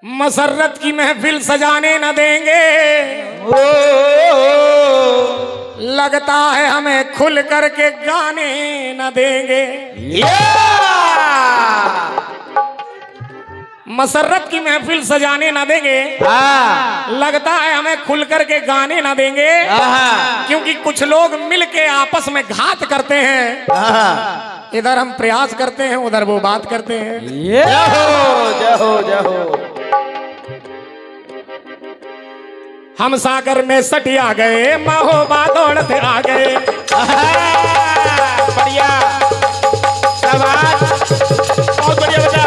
मसर्रत की महफिल सजाने न देंगे, लगता है हमें खुल करके गाने न देंगे। मसर्रत की महफिल सजाने न देंगे, लगता है हमें खुल करके गाने न देंगे, क्योंकि कुछ लोग मिलके आपस में घात करते हैं। इधर हम प्रयास करते हैं, उधर वो बात करते हैं। जहो जहो हम सागर में सटिया गए, महोबा दौड़ते आ गए। बढ़िया शाबाश, बहुत बढ़िया बच्चा।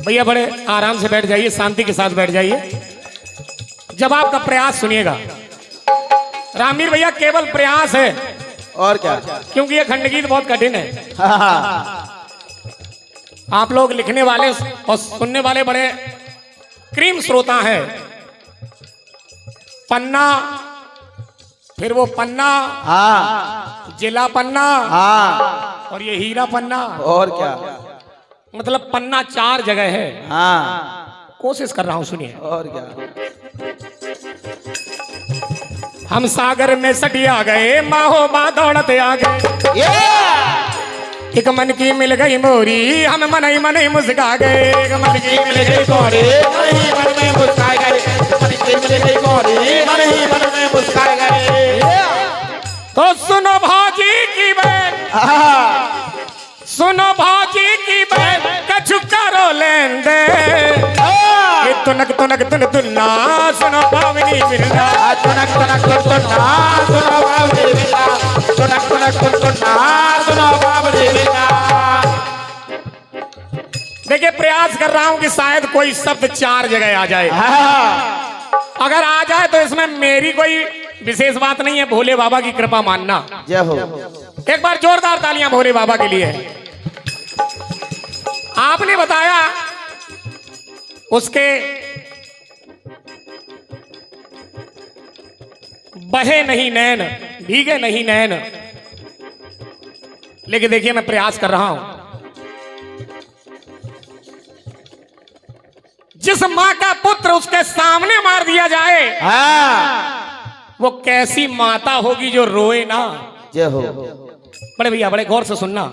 भैया बड़े आराम से बैठ जाइए, शांति के साथ बैठ जाइए। जब आपका प्रयास सुनिएगा, रामवीर भैया केवल प्रयास है और क्या, क्योंकि ये खंडगीत बहुत कठिन है। आप लोग लिखने वाले और सुनने वाले बड़े क्रीम श्रोता हैं। पन्ना, फिर वो पन्ना, जिला पन्ना, और ये हीरा पन्ना, और क्या, मतलब पन्ना 4 जगह है। कोशिश कर रहा हूं, सुनिए। और क्या। हम सागर में सटिया गए, महोबा दौड़ते आ गए। एक मन की मिल गई मोरी, हम मन ही मुस्का गए। एक मन की मिल गई मोरी, मन में मुस्काए गए। मन की मिल गई मोरी, मन में मुस्काए गए। तो सुनो भाजी की बैठ, सुनो भाजी की बैठ, कछु करो लेन दे। तुनक तुनक तुन तुन्ना, सुनो पावनी मिलना। तुनक तुनक तुन तुन्ना, सुनो पावनी मिलना। तुनक तुनक तुन तुन्ना, सुनो पावनी मिलना। देखिए प्रयास कर रहा हूं कि शायद कोई शब्द 4 जगह आ जाए। अगर आ जाए तो इसमें मेरी कोई विशेष बात नहीं है, भोले बाबा की कृपा मानना। जय हो। एक बार जोरदार तालियां भोले बाबा के लिए। आपने बताया उसके बहे नहीं नैन, भीगे नहीं नैन, लेकिन देखिए मैं प्रयास कर रहा हूं। जिस मां का पुत्र उसके सामने मार दिया जाए, वो कैसी माता होगी जो रोए ना। जय हो। बड़े भैया बड़े गौर से सुनना।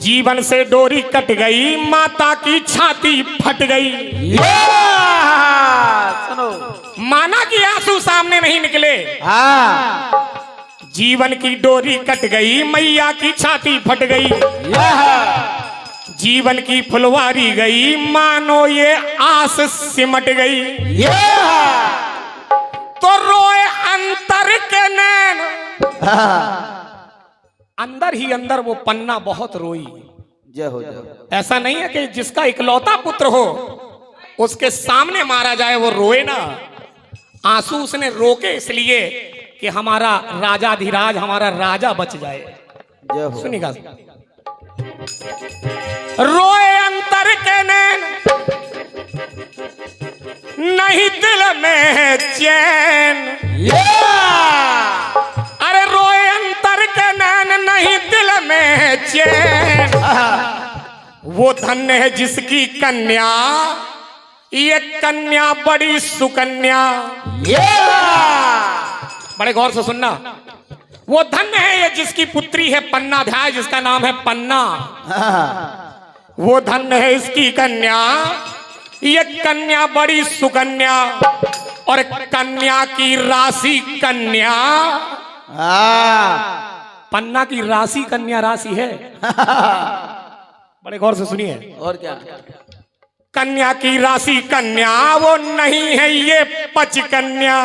जीवन से डोरी कट गई, माता की छाती फट गई। सुनो, माना कि आंसू सामने नहीं निकले। जीवन की डोरी कट गई, मैया की छाती फट गई। जीवन की फुलवारी गई, मानो ये आस सिमट गई। तो रोए अंतर के नैन, अंदर ही अंदर वो पन्ना बहुत रोई। जय हो जय हो। ऐसा नहीं है कि जिसका इकलौता पुत्र हो उसके सामने मारा जाए वो रोए ना। आंसू उसने रोके इसलिए कि हमारा राजाधिराज, हमारा राजा बच जाए। जय हो। सुनिएगा। रोए अंतर के नैन, नहीं दिल में है चैन। अरे रोए अंतर के नैन, नहीं दिल में है चैन। वो धन्य है जिसकी कन्या, ये कन्या बड़ी सुकन्या। बड़े गौर से सुनना। वो धन्य है ये जिसकी पुत्री है पन्नाध्याय, जिसका नाम है पन्ना। वो धन्य है इसकी कन्या, ये कन्या बड़ी सुकन्या। और कन्या की राशि कन्या, पन्ना की राशि कन्या राशि है। बड़े गौर से सुनिए। और क्या। कन्या की राशि कन्या, वो नहीं है ये पच कन्या।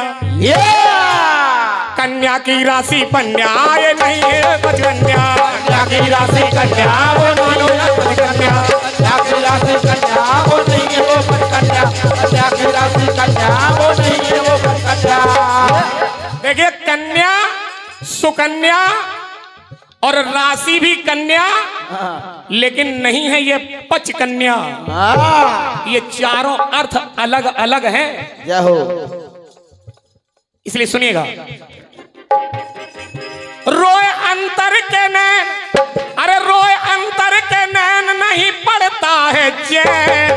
कन्या की राशि पन्या, ये नहीं है पच कन्या। कन्या की राशि कन्या, वो नहीं है पच कन्या। कन्या की राशि कन्या, वो नहीं है वो पच कन्या। कन्या की राशि कन्या, वो नहीं है वो पच कन्या। देखिए कन्या, सुकन्या और राशि भी कन्या, लेकिन नहीं है ये पच कन्या। ये चारों अर्थ अलग अलग हैं। जय हो। इसलिए सुनिएगा। रोए अंतर के नैन, अरे रोए अंतर के नैन नहीं पड़ता है चैन।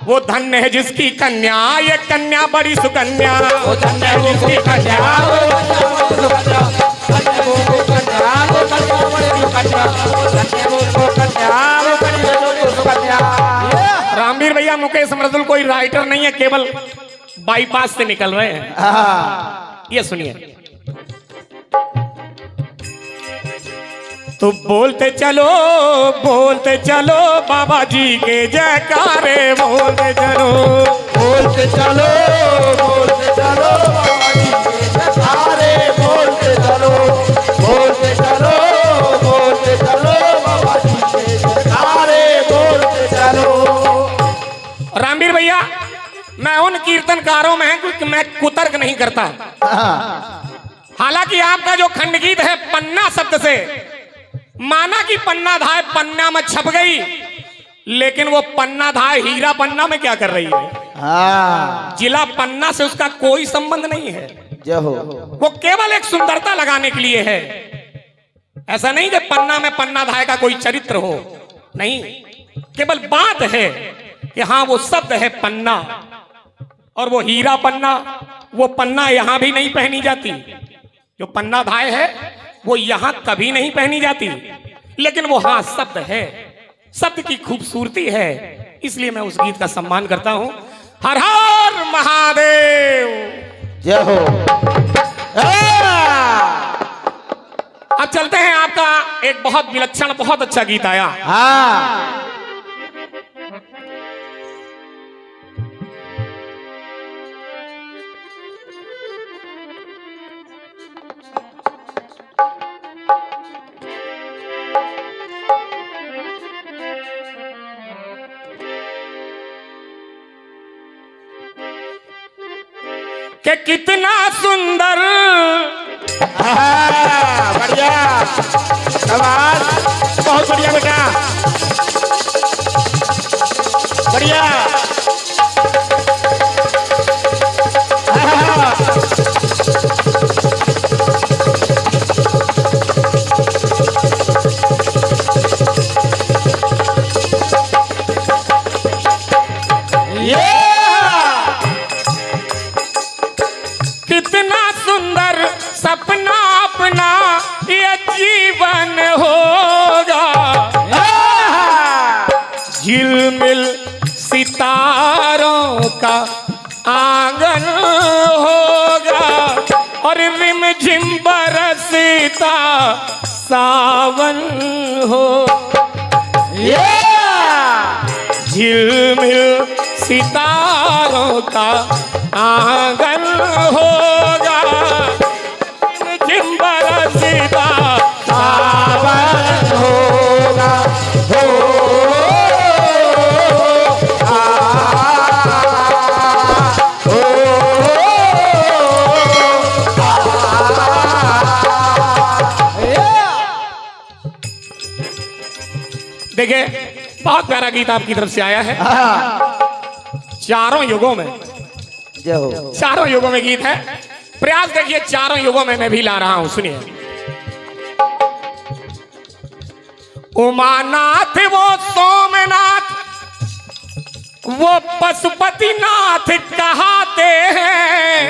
वो धन्य है जिसकी कन्या, ये कन्या बड़ी सुकन्या। वो धन्य है जिसकी कन्या, वो कन्या बड़ी सुकन्या। रामवीर भैया, मुकेश मृदुल कोई राइटर नहीं है, केवल बाईपास से निकल रहे हैं। ये सुनिए। तो बोलते चलो बाबा जी के जयकारे, बोलते चलो बाबा जी के जयकारे, बोलते चलो बाबा जी के जयकारे, बोलते चलो। रामवीर भैया, मैं उन कीर्तनकारों में हूं क्योंकि मैं कुतर्क नहीं करता। हालांकि आपका जो खंडगीत है पन्ना शब्द से, माना कि पन्ना धाय पन्ना में छप गई, लेकिन वो पन्ना धाय हीरा पन्ना में क्या कर रही है? जिला पन्ना से उसका कोई संबंध नहीं है। जय हो। वो केवल एक सुंदरता लगाने के लिए है। ऐसा नहीं कि पन्ना में पन्ना धाय का कोई चरित्र हो, नहीं, केवल बात है कि हाँ वो शब्द है पन्ना, और वो हीरा पन्ना, वो पन्ना यहां भी नहीं पहनी जाती। जो पन्ना धाय है वो यहां कभी नहीं पहनी जाती, लेकिन वो हाँ शब्द है, शब्द की खूबसूरती है। इसलिए मैं उस गीत का सम्मान करता हूं। हर हर महादेव। जय हो। अब चलते हैं, आपका एक बहुत विलक्षण बहुत अच्छा गीत आया। कि कितना सुंदर, बढ़िया आवाज, बहुत बढ़िया बेटा, बढ़िया। कितना सुंदर सपना अपना ये जीवन होगा, झिलमिल सितारों का आंगन होगा, और रिमझिम बरसता सावन हो। झिलमिल सितारों का आंगन होगा, रिमझिम बरसता सावन होगा। देखिए, बहुत प्यारा गीत आपकी तरफ से आया है। चारों युगों में, जय हो। चारों युगों में गीत है। प्रयास देखिए, चारों युगों में मैं भी ला रहा हूं, सुनिए। उमानाथ वो सोमनाथ वो पशुपतिनाथ कहाते हैं,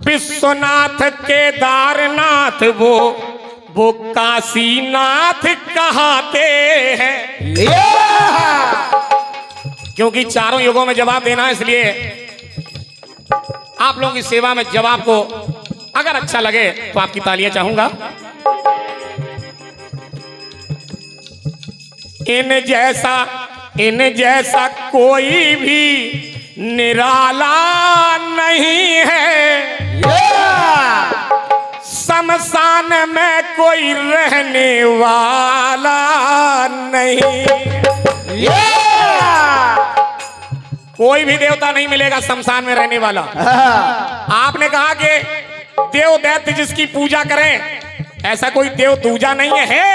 विश्वनाथ केदारनाथ वो काशीनाथ कहाते हैं। क्योंकि चारों युगों में जवाब देना है, इसलिए आप लोगों की सेवा में जवाब को अगर अच्छा लगे तो आपकी तालियां चाहूंगा। इन जैसा कोई भी निराला नहीं है, शमशान में कोई रहने वाला नहीं। कोई भी देवता नहीं मिलेगा शमशान में रहने वाला। आपने कहा कि देव दैत्य जिसकी पूजा करें, ऐसा कोई देव दूजा नहीं है।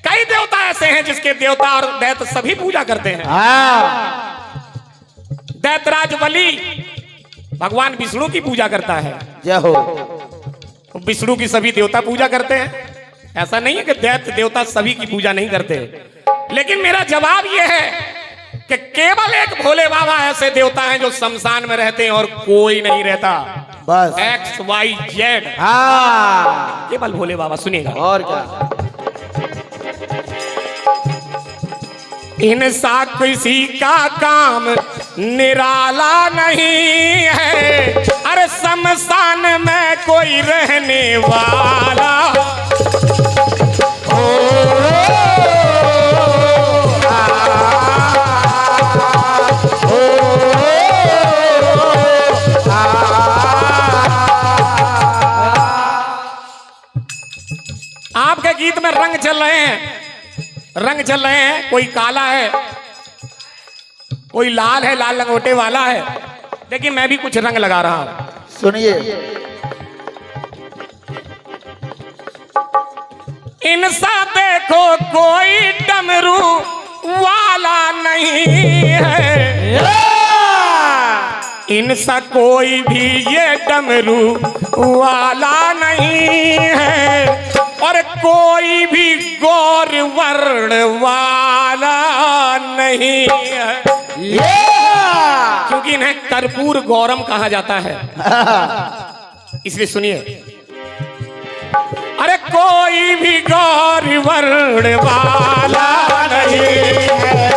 कई देवता ऐसे हैं जिसके देवता और दैत्य सभी पूजा करते हैं। दैत्यराज बलि भगवान विष्णु की पूजा करता है। जय हो। विष्णु की सभी देवता पूजा करते हैं। ऐसा नहीं है कि दैत्य देवता सभी की पूजा नहीं करते। लेकिन मेरा जवाब यह है कि केवल एक भोले बाबा ऐसे देवता हैं जो शमशान में रहते हैं और कोई नहीं रहता। बस XYZ, केवल भोले बाबा। सुनिएगा और क्या। इनसा किसी का काम निराला नहीं है, अरे शमशान में कोई रहने वाला। आपके गीत में रंग चल रहे हैं, रंग चल रहे हैं। कोई काला है, कोई लाल है, लाल लंगोटे वाला है। देखिए मैं भी कुछ रंग लगा रहा हूं। सुनिए। इनसा देखो कोई डमरू वाला नहीं है, इनसा कोई भी ये डमरू वाला नहीं है, और कोई भी गौर वर्ण वाला नहीं है। क्योंकि इन्हें कर्पूर गौरम कहा जाता है, इसलिए सुनिए। अरे कोई भी गौर वर्ण वाला नहीं है।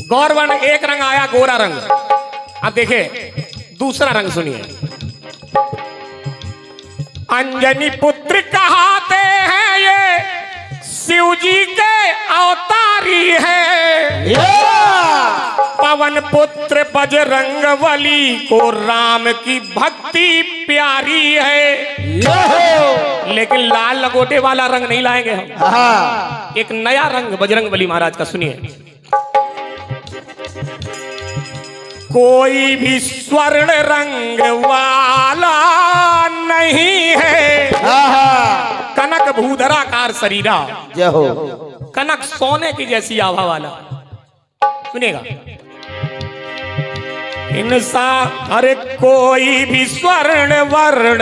गौर वर्ण एक रंग आया, गोरा रंग। अब देखिए दूसरा रंग सुनिए। अंजनी पुत्र कहते हैं ये शिव जी के अवतारी है। पवन पुत्र बजरंग बली को राम की भक्ति प्यारी है। लेकिन लाल लंगोटे वाला रंग नहीं लाएंगे हम। एक नया रंग बजरंग बली महाराज का सुनिए। कोई भी स्वर्ण रंग वाला नहीं है, कनक भूधराकार शरीरा। जय हो। कनक सोने की जैसी आभा वाला। सुनेगा। इनसा अरे कोई भी स्वर्ण वर्ण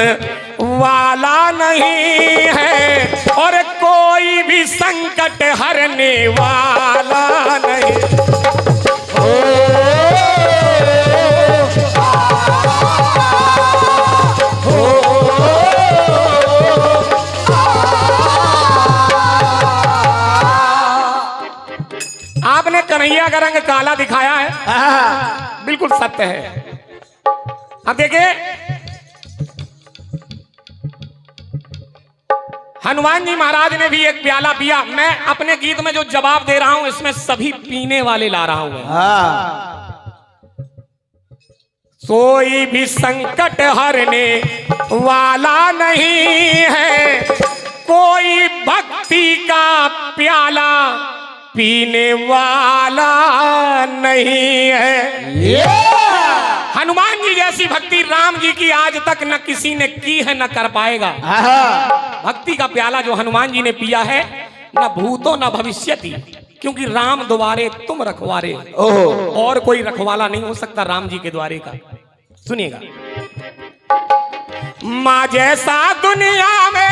वाला नहीं है, और कोई भी संकट हरने वाला नहीं। आपने कन्हैया का रंग काला दिखाया है, बिल्कुल सत्य है। अब देखिए हनुमान जी महाराज ने भी एक प्याला पिया। मैं अपने गीत में जो जवाब दे रहा हूं इसमें सभी पीने वाले ला रहा हूं। कोई भी संकट हरने वाला नहीं है, कोई भक्ति का प्याला पीने वाला नहीं है। हनुमान जी जैसी भक्ति राम जी की आज तक न किसी ने की है न कर पाएगा। भक्ति का प्याला जो हनुमान जी ने पिया है, न भूतो न भविष्यति, क्योंकि राम द्वारे तुम रखवारे। और कोई रखवाला नहीं हो सकता राम जी के द्वारे का। सुनिएगा। माँ जैसा दुनिया में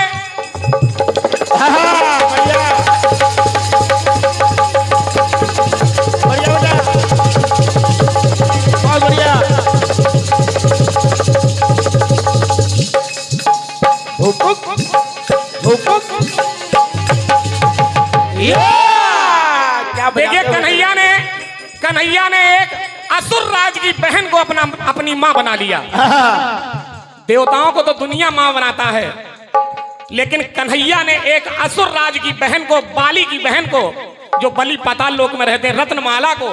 देखिए कन्हैया ने एक असुर राज की बहन को अपनी मां बना लिया। देवताओं को तो दुनिया मां बनाता है, लेकिन कन्हैया ने एक असुर राज की बहन को, बाली की बहन को, जो बलि पाताल लोक में रहते, रत्नमाला को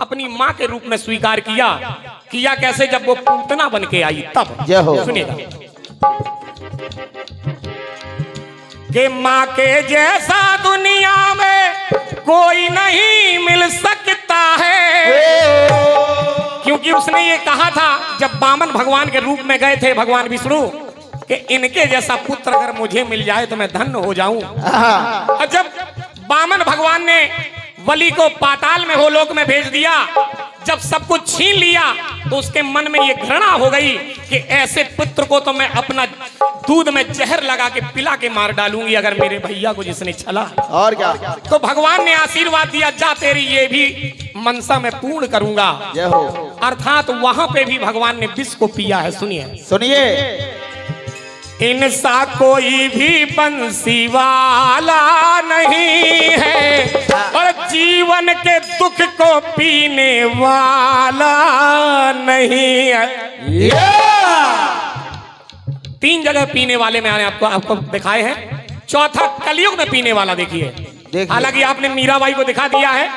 अपनी मां के रूप में स्वीकार किया। कैसे? जब वो पूतना बन के आई तब। सुनिएगा। कि माँ के जैसा दुनिया में कोई नहीं मिल सकता है, क्योंकि उसने ये कहा था जब वामन भगवान के रूप में गए थे भगवान विष्णु कि इनके जैसा पुत्र अगर मुझे मिल जाए तो मैं धन्य हो जाऊं। और जब वामन भगवान ने बलि को पाताल में गोलोक में भेज दिया, जब सब कुछ छीन लिया तो उसके मन में ये घृणा हो गई कि ऐसे पुत्र को तो मैं अपना दूध में जहर लगा के पिला के मार डालूंगी अगर मेरे भैया को जिसने छला। और क्या? तो भगवान ने आशीर्वाद दिया, जा तेरी ये भी मनसा मैं पूर्ण करूंगा। जय हो। अर्थात वहां पे भी भगवान ने विष को पिया है। सुनिए सुनिए। इनसा कोई भी बंसी वाला नहीं है और जीवन के दुख को पीने वाला नहीं है। तीन जगह पीने वाले में आपको दिखाए हैं, चौथा कलयुग में पीने वाला देखिए। हालांकि आपने मीराबाई को दिखा दिया है,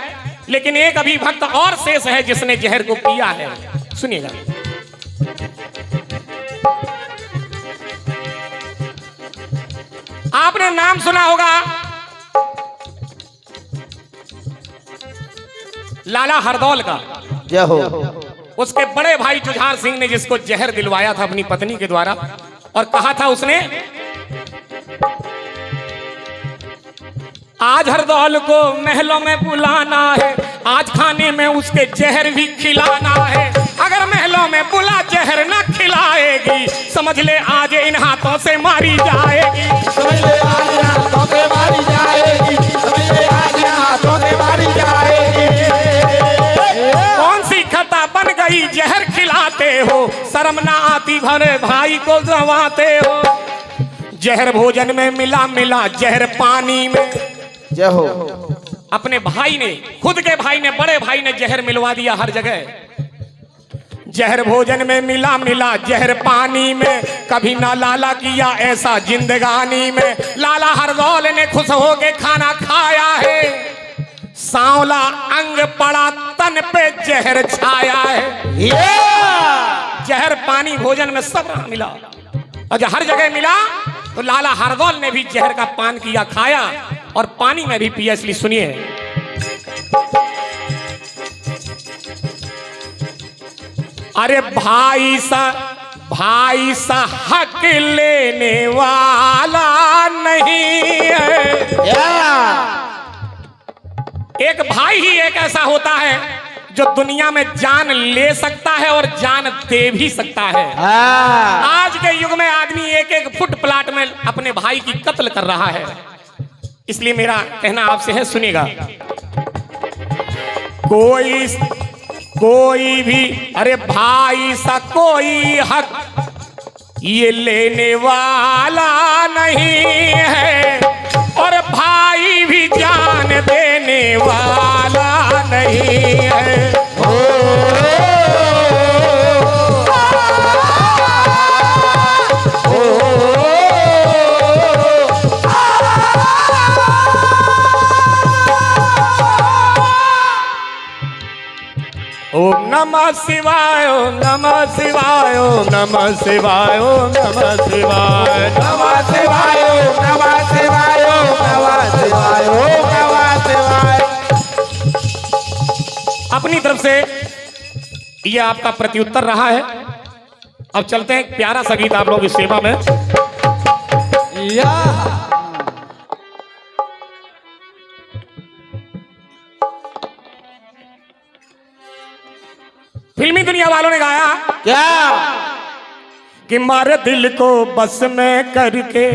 लेकिन एक अभी भक्त और शेष है जिसने जहर को पिया है। सुनिएगा। आपने नाम सुना होगा लाला हरदौल का। जय हो। उसके बड़े भाई जुझार सिंह ने जिसको जहर दिलवाया था अपनी पत्नी के द्वारा, और कहा था उसने, आज हरदौल को महलों में बुलाना है, आज खाने में उसके जहर भी खिलाना है। अगर महलों में बुला जहर न खिलाएगी, समझ ले आज इन हाथों से मारी जाएगी। समझ ले आज इन हाथों से मारी जाएगी। समझ ले आज इन हाथों से मारी जाएगी। कौन सी खता बन गई जहर खिलाते हो, शर्म ना आती भरे भाई को जवाते हो। जहर भोजन में मिला मिला जहर पानी में। जय हो। अपने भाई ने, खुद के भाई ने, बड़े भाई ने जहर मिलवा दिया हर जगह। जहर भोजन में मिला मिला जहर पानी में, कभी ना लाला किया ऐसा जिंदगानी में। लाला हरदौल ने खुश होके खाना खाया है, सांवला अंग पड़ा तन पे जहर छाया है। जहर पानी भोजन में सब मिला, और हर जगह मिला तो लाला हरदौल ने भी जहर का पान किया, खाया और पानी में भी पिया। इसलिए सुनिए, अरे भाई सा हक लेने वाला नहीं है। एक भाई ही एक ऐसा होता है जो दुनिया में जान ले सकता है और जान दे भी सकता है। आज के युग में आदमी एक एक फुट प्लाट में अपने भाई की कत्ल कर रहा है। इसलिए मेरा कहना आपसे है, सुनिएगा। कोई भी, अरे भाई सा कोई हक ये लेने वाला नहीं है, और भाई भी जान देने वाला नहीं है। ओम नमः शिवाय, ओम नमः शिवाय, ओम नमः शिवाय, ओम नमः शिवाय, नमः शिवाय, नमः शिवाय, नमः शिवाय, नमः शिवाय। अपनी तरफ से यह आपका प्रत्युत्तर रहा है। अब चलते हैं एक प्यारा सा गीत आप लोगों की सेवा में। फिल्मी दुनिया वालों ने गाया क्या? कि मारे दिल को बस में करके,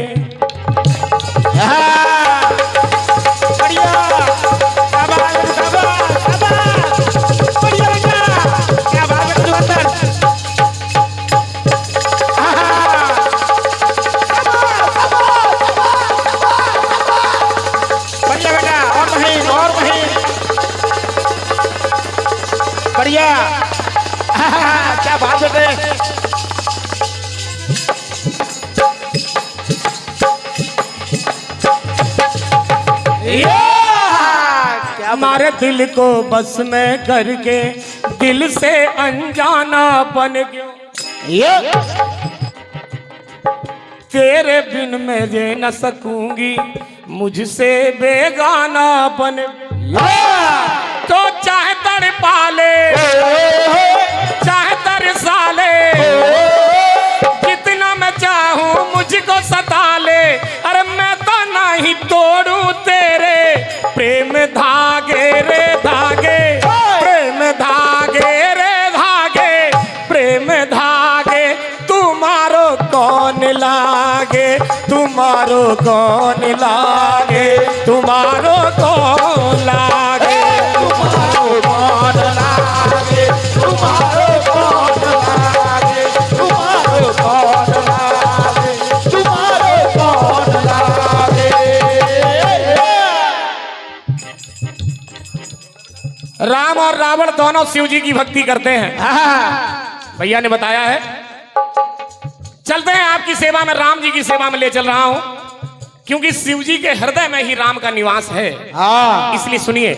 बढ़िया, शाबाश, शाबाश, शाबाश, बढ़िया बेटा, क्या बात है जुगंदर। बढ़िया बेटा, और महीन, और महीन, बढ़िया, क्या बात है। हमारे दिल को बस में करके दिल से अनजाना बन गयो। तेरे बिन मैं जे न सकूंगी, मुझसे बेगाना बन। तो चाहे तड़पा ले, चाहे तरसा ले, जितना मैं चाहूं मुझको सता ले, अरे मैं तो नहीं तोड़ू तेरे प्रेम धागे रे धागे, प्रेम धागे रे धागे, प्रेम धागे तुम्हारो कौन लागे, तुम्हारो कौन लागे, तुम्हारो कौन लागे, तुम्हारो कौन लागे, तुम्हारो कौन लागे, तुम्हारो कौन लागे, तुम्हारो कौन लागे। राम और रावण दोनों शिव जी की भक्ति करते हैं। भैया ने बताया है। चलते हैं आपकी सेवा में, राम जी की सेवा में ले चल रहा हूं, क्योंकि शिव जी के हृदय में ही राम का निवास है। इसलिए सुनिए,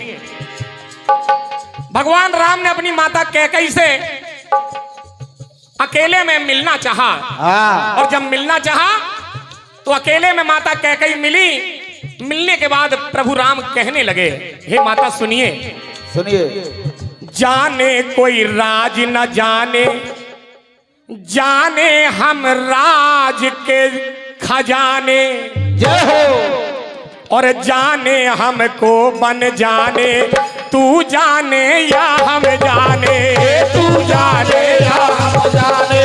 भगवान राम ने अपनी माता कैकेयी से अकेले में मिलना चाहा, और जब मिलना चाहा तो अकेले में माता कैकेयी मिली। मिलने के बाद प्रभु राम कहने लगे, हे माता सुनिए, सुनिए। जाने कोई राज न जाने, जाने हम राज के खजाने, जय हो। और जाने हमको बन जाने, तू जाने या हम जाने, तू जाने या हम जाने,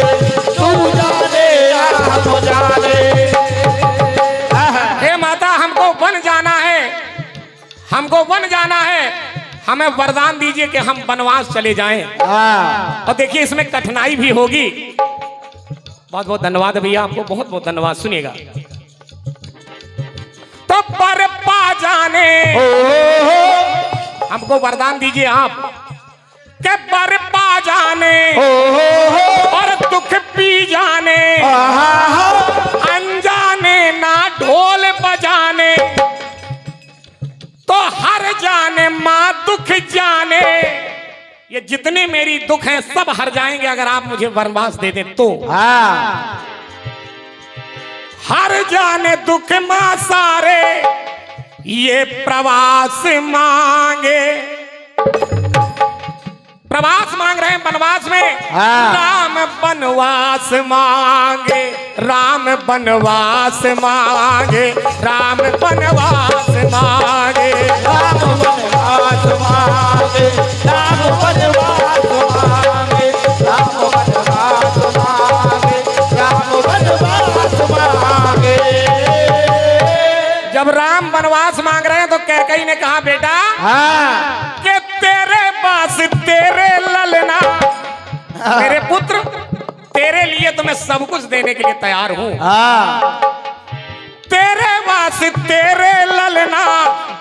तू जाने या हम जाने। हे माता, हमको बन जाना है, हमको बन जाना है, हमें वरदान दीजिए कि हम वनवास चले जाएं। और देखिए इसमें कठिनाई भी होगी। बहुत बहुत धन्यवाद भैया, आपको बहुत बहुत धन्यवाद। सुनिएगा, तो पर पा जाने, हमको वरदान दीजिए आप के पर पा जाने, और दुख पी जाने, अनजाने ना ढोल बजाने, तो हर जाने माँ दुख जाने। ये जितने मेरी दुख हैं सब हर जाएंगे अगर आप मुझे वनवास दे दें तो। हर जाने दुख माँ सारे, ये प्रवास मांगे। प्रवास मांग रहे हैं वनवास में। राम वनवास मांगे, राम वनवास मांगे, राम वनवास मांगे, राम वनवास मांगे, राम वनवास मांगे, राम वनवास मांगे, राम वनवास मांगे। जब राम वनवास मांग रहे हैं तो कैकेयी ने कहा, बेटा कि तेरे पास तेरे ललना, मेरे पुत्र, तेरे लिए तो मैं सब कुछ देने के लिए तैयार हूं। तेरे वास तेरे ललना,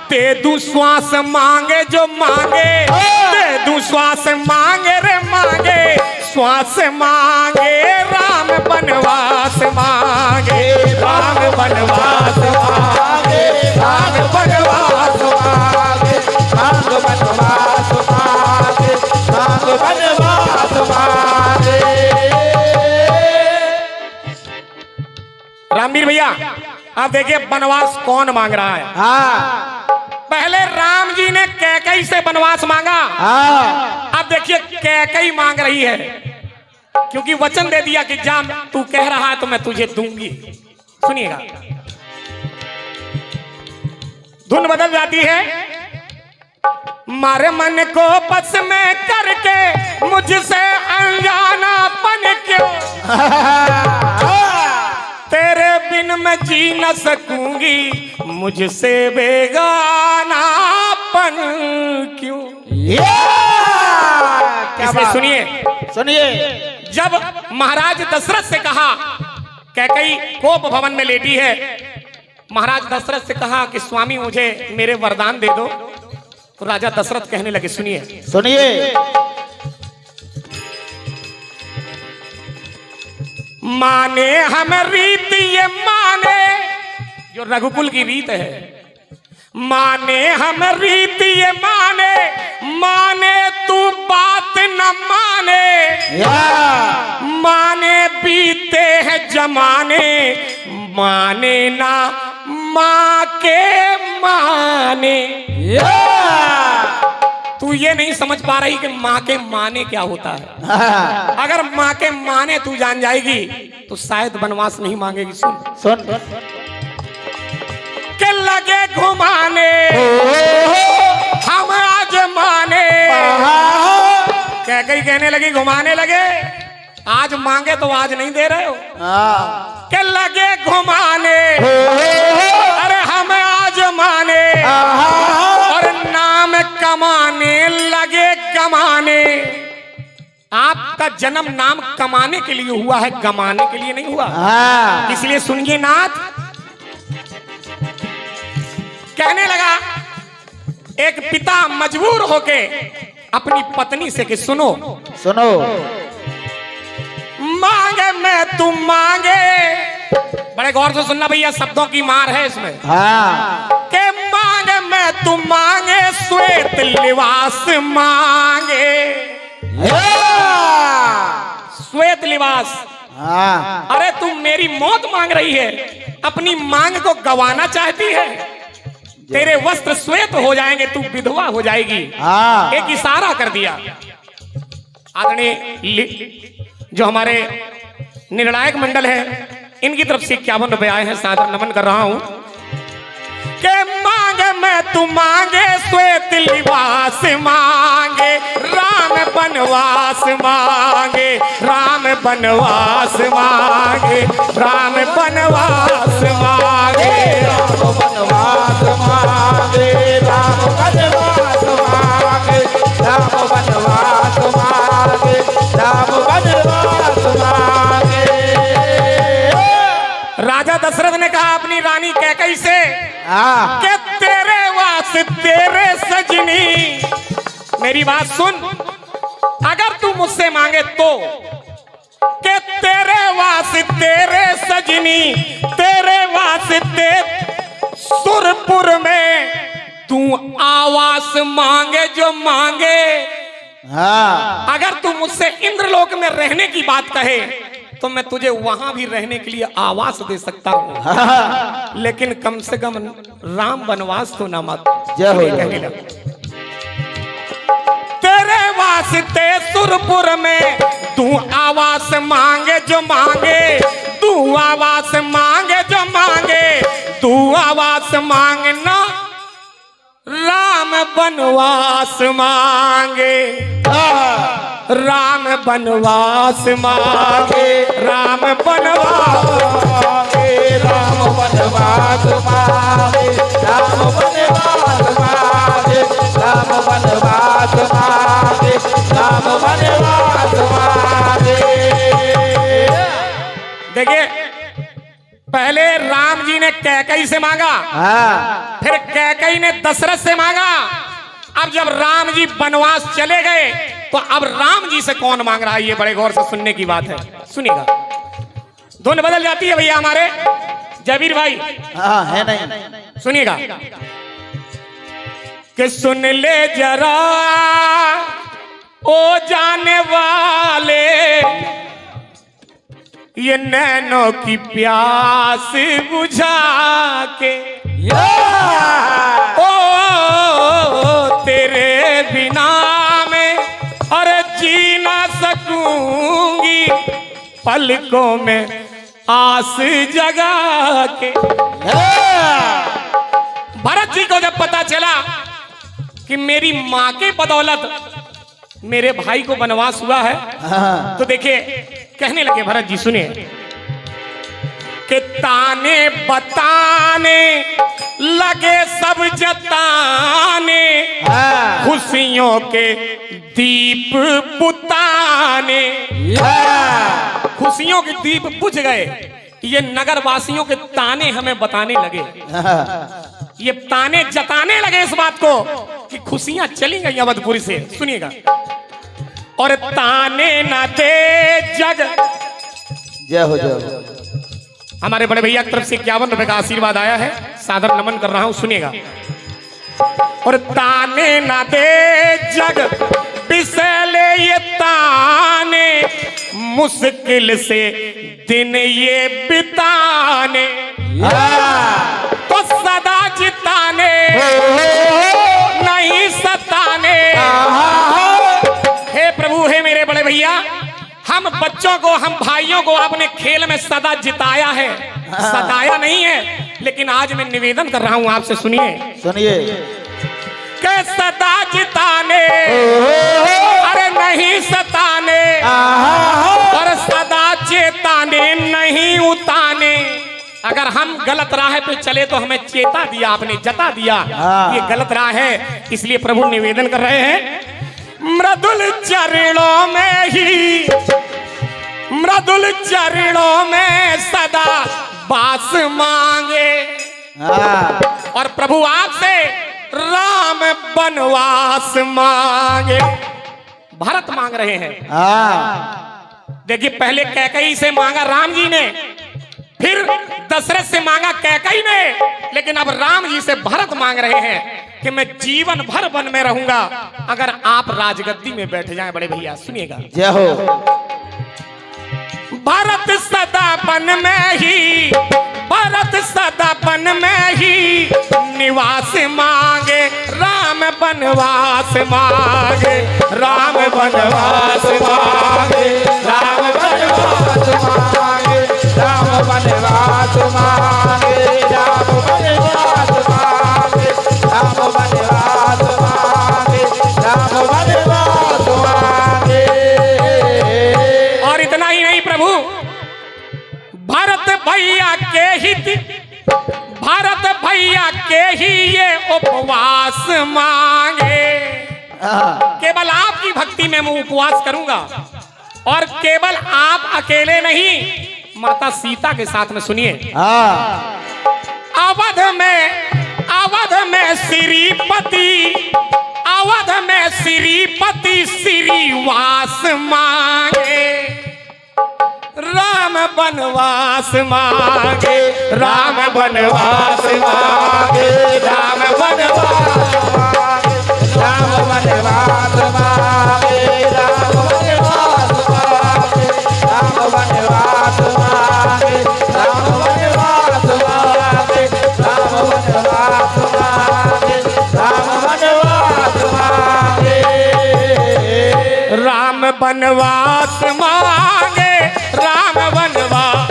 दे दूं श्वास मांगे जो मांगे, दे दूं श्वास मांगे रे मांगे, श्वास मांगे। राम वनवास मांगे, राम वनवास मांगे, राम वनवास मांगे, राम वनवास मांगे, राम वनवास मांगे। रामवीर भैया, आप देखिए वनवास कौन मांग रहा है। पहले राम जी ने कैकेयी से वनवास मांगा। अब देखिए कैकेयी मांग रही है, क्योंकि वचन दे दिया कि जा तू कह रहा है तो मैं तुझे दूंगी। सुनिएगा, धुन बदल जाती है। मारे मन को बस में करके, मुझसे अनजानापन क्यों, तेरे बिन मैं जी न सकूंगी, मुझसे बेगानापन क्यों। इसमें सुनिए, सुनिए। जब महाराज दशरथ से कहा, कैकेयी कोप भवन में लेटी है, महाराज दशरथ से कहा कि स्वामी मुझे मेरे वरदान दे दो, तो राजा दशरथ कहने लगे, सुनिए सुनिए। माने हम रीत ये माने, जो रघुकुल की रीत है, माने हम रीत ये माने, माने तू बात न माने, माने बीते हैं जमाने, माने ना माँ के माने। तू ये नहीं समझ पा रही कि माँ के माने क्या होता है। अगर माँ के माने तू जान जाएगी तो शायद वनवास नहीं मांगेगी। सुन के लगे घुमाने हम आज माने। कह गई कहने लगी घुमाने लगे, आज मांगे तो आज नहीं दे रहे हो। के लगे घुमाने अरे हम आज माने, और नाम कमाने लगे कमाने। आपका जन्म नाम कमाने के लिए हुआ है, गमाने के लिए नहीं हुआ। इसलिए सुनिए नाथ, कहने लगा एक पिता मजबूर होके अपनी पत्नी से कि सुनो मांगे मैं तुम मांगे। बड़े गौर से सुनना भैया, शब्दों की मार है इसमें। के मांगे मैं तुम मांगे, श्वेत लिबास मांगे। श्वेत लिबास। अरे तुम मेरी मौत मांग रही है, अपनी मांग को गवाना चाहती है। तेरे वस्त्र श्वेत हो जाएंगे, तू विधवा हो जाएगी। एक इशारा कर दिया। आदरणीय जो हमारे निर्णायक मंडल है, इनकी तरफ से 51 रुपए आए हैं, सादर नमन कर रहा हूं। के मांगे मैं तू मांगे, श्वेत लिबास मांगे, राम बनवास मांगे, राम बनवास मांगे, राम बनवास मांगे, राम बनवास मांगे, राम बनवास मांगे, राम बनवास मांगे, राम बनवास मांगे। राजा दशरथ ने कहा अपनी रानी कैकई से कि तेरे वास्ते तेरे सजनी, मेरी बात सुन, अगर तू मुझसे मांगे तो, कि तेरे वास्ते तेरे सजनी, तेरे वास्ते सुरपुर में तू आवास मांगे जो मांगे। अगर तू मुझसे इंद्रलोक में रहने की बात कहे तो मैं तुझे वहां भी रहने के लिए आवास दे सकता हूं, लेकिन कम से कम राम वनवास तो ना मत। कहने लगा तेरे वास्ते सुरपुर में तू आवास मांगे जो मांगे, तू आवास मांगे जो मांगे, तू आवास मांगना राम बनवास मांगे, राम बनवास मांगे, राम बनवास मांगे, राम बनवास मांगे, राम बनवास मांगे, राम बनवास मांगे, राम बनवास मांगे। देखिए, पहले राम जी ने कैकई से मांगा, फिर कैकई ने दशरथ से मांगा। अब जब राम जी वनवास चले गए तो अब राम जी से कौन मांग रहा है? ये बड़े गौर से सुनने की बात है। सुनिएगा, धुन बदल जाती है भैया हमारे जबीर भाई। है नहीं। सुनिएगा कि सुन ले जरा ओ जाने वाले, ये नैनों की प्यास बुझा के, ओ तेरे बिना मैं और जी ना सकूंगी, पलकों में आस जगा के। भरत जी को जब पता चला कि मेरी मां के बदौलत मेरे भाई को वनवास हुआ है, तो देखिए कहने लगे भरत जी, सुनिए कि ताने बताने लगे सब जताने, खुशियों के दीप बुताने। खुशियों के दीप बुझ गए, ये नगर वासियों के ताने हमें बताने लगे, ये ताने जताने लगे इस बात को कि खुशियां चली गई अवधपुरी से। सुनिएगा, और ताने ना दे जग। जय हो, जय हो। हमारे बड़े भैया की तरफ से 51 रुपए का आशीर्वाद आया है, सादर नमन कर रहा हूं। सुनिएगा, और ताने ना दे जग पिसले ये ताने, मुश्किल से दिन ये बिताने तो सदा जिताने नहीं सताने। हे प्रभु, हे मेरे बड़े भैया, हम बच्चों को, हम भाइयों को आपने खेल में सदा जिताया है, सताया नहीं है। लेकिन आज मैं निवेदन कर रहा हूं आपसे, सुनिए सुनिए। के सदा जिताने अरे नहीं सताने, और सदा चेताने नहीं उताने। अगर हम गलत राह पे चले तो हमें चेता दिया आपने, जता दिया ये गलत राह है। इसलिए प्रभु निवेदन कर रहे हैं, मृदुल चरणों में ही, मृदुल चरणों में सदा बास मांगे। और प्रभु आपसे राम बनवास मांगे। भरत मांग रहे हैं। देखिए, पहले कैकई से मांगा राम जी ने, फिर दशरथ से मांगा कैकई ने, लेकिन अब राम जी से भरत मांग रहे हैं कि मैं जीवन भर वन में रहूंगा अगर आप राजगद्दी में बैठ जाएं। बड़े भैया सुनिएगा, जय हो। भरत सदा वन में ही, भरत सदा वन में ही निवास मांगे, राम बनवास मांगे, राम बनवास मांगे, राम बनवास मांगे, राम बनवास मांगे, राम बनवास मांगे, राम बनवास मांगे, राम बनवास मांगे। और इतना ही नहीं प्रभु, भरत भैया के ही, भरत भैया के ही ये उपवास मांगे। केवल आपकी भक्ति में मैं उपवास करूंगा, और केवल आप अकेले नहीं, माता सीता के साथ में। सुनिए, अवध में श्रीपति, अवध में श्रीपति श्रीवास मांगे, राम बनवास मांगे, राम बनवास मांगे, राम बनवास मांगे, राम बनवास मांगे, राम बनवास मांगे, राम बनवास मांगे, राम बनवास मांगे, राम बनवास मांगे, राम बनवास मांगे, राम बनवास मांगे, राम बनवास,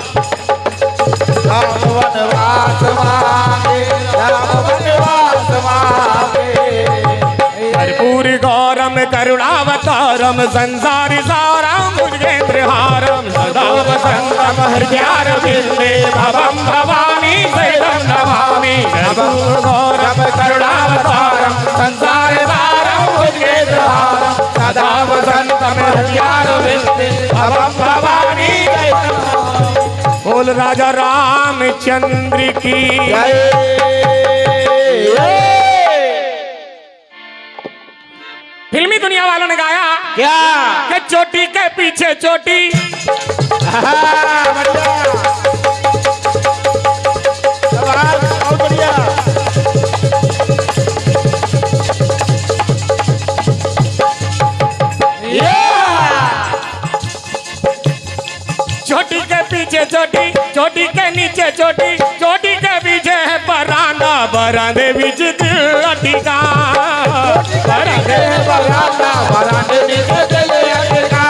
राम बनवास मांगे, राम बनवास मांगे। कर्पूर गौरम करुणावतारम संसार सारम भुजगेंद्र हारम सदा वसंतम हृदयारविंदे भवम भवानी सहितं नमामि। कर्पूर गौरम करुणावतारम संसार सारम भुजगेंद्र हारम सदा वसंतम हृदयारविंदे भवम भवानी सहितं नमामि। बोल राजा रामचंद्र की फिल्मी दुनिया वालों ने गाया क्या कि चोटी के पीछे चोटी, बहुत बढ़िया। चोटी के पीछे चोटी, चोटी के नीचे चोटी, चोटी के पीछे है बरांडा, बरांडे बीच दिल अटिका, बरांडे बरांडा, बरांडे नीचे चले अटका,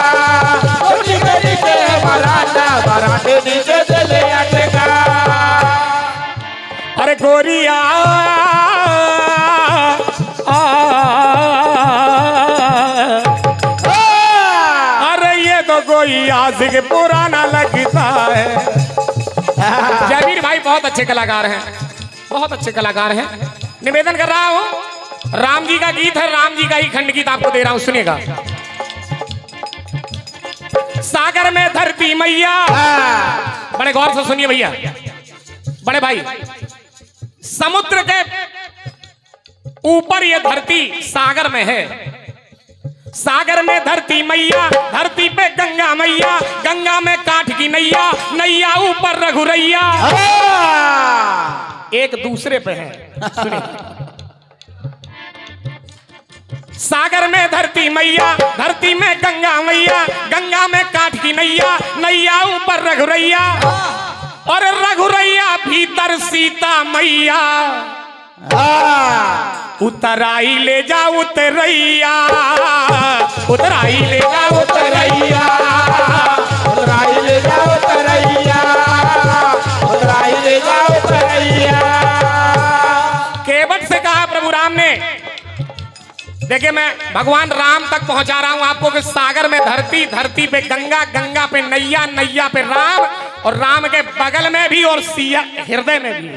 चोटी के नीचे बरांडा, बरांडे नीचे चले अटका। अरे गोरिया अरे ये तो कोई आशिक पुराना लगता है। जयवीर भाई बहुत अच्छे कलाकार हैं, बहुत अच्छे कलाकार हैं। निवेदन कर रहा हूं, राम जी का गीत है, राम जी का ही खंड गीत आपको दे रहा हूं, सुनिएगा। सागर में धरती मैया, बड़े गौर से सुनिए भैया, बड़े भाई, समुद्र के ऊपर ये धरती सागर में है, सागर में धरती मैया, धरती पे गंगा मैया, गंगा में काठ की नैया, नैया ऊपर रघुरैया, एक दूसरे पे है। सुनिए, सागर में धरती मैया, धरती में गंगा मैया, गंगा में काठ की नैया, नैया ऊपर रघुरैया और रघुरैया भीतर सीता मैया। उतराई ले जा उतरैया, उतराई ले जा उतरैया, उतराई ले जा उतरैया, उतराई ले जा उतरैया। केवट से कहा प्रभु राम ने, देखिए मैं भगवान राम तक पहुंचा रहा हूं आपको कि सागर में धरती, धरती पे गंगा, गंगा पे नैया, नैया पे राम और राम के बगल में भी और सिया हृदय में भी,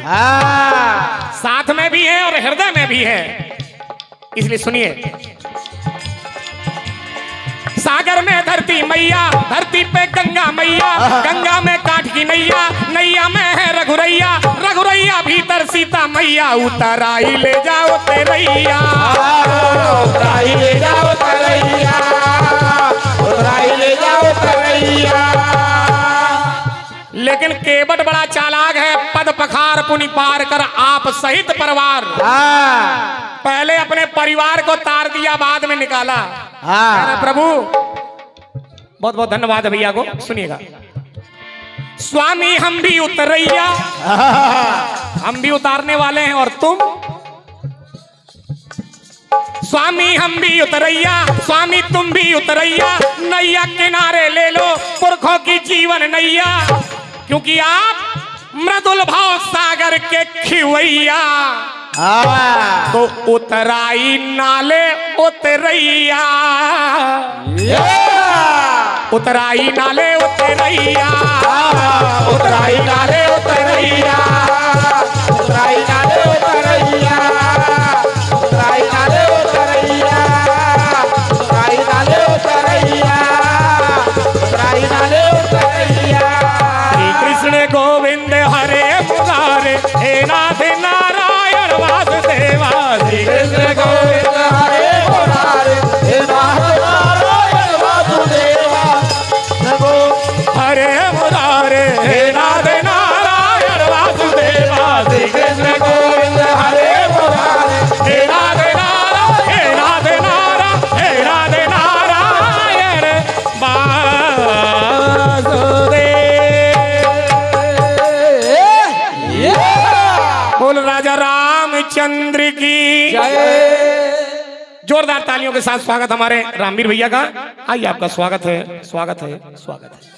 साथ में भी है और हृदय में भी है। इसलिए सुनिए, सागर में धरती मैया, धरती पे गंगा मैया, गंगा में काठ की नैया, नैया में है रघुरैया, रघुरैया भीतर सीता मैया। उतराई ले जाओ तेरैया, उतराई ले जाओ तरैया, उतराई ले जाओ तरैया। लेकिन केवट बड़ा चालाक है, पद पखार पुनि पार कर आप सहित परिवार। पहले अपने परिवार को तार दिया, बाद में निकाला। अरे प्रभु बहुत बहुत धन्यवाद भैया को। सुनिएगा, स्वामी हम भी उतरैया, हम भी उतारने वाले हैं और तुम। स्वामी हम भी उतरैया, स्वामी तुम भी उतरैया, नैया किनारे ले लो पुरखों की जीवन नैया, क्योंकि आप मृदुल भाव सागर के खिवैया। तो उतराई नाले उतरैया, उतराई नाले उतरैया, उतराई नाले उतरैया, उतराई नाले उतरैया, उतराई नाले उतरैया, उतराई नाले उतरैया, उतराई नाले उतरैया। श्री कृष्ण गोविंद हरे मुरारे, हे नाथ नारायण वासुदेवा। श्री कृष्ण गोविंद हरे मुरारे, हे नाथ नारायण वासुदेवा। हरे मुरारे, हे नाथ नारायण वासुदेवा। श्री कृष्ण गोविंद हरे मुरारे, हे नाथ नारायण, हे नाथ नारायण, हे नाथ नारायण वासुदेव। बोल राजा रामचंद्र की जय। जोरदार तालियों के साथ स्वागत हमारे रामवीर भैया का। आइए आपका स्वागत है, स्वागत है, स्वागत है।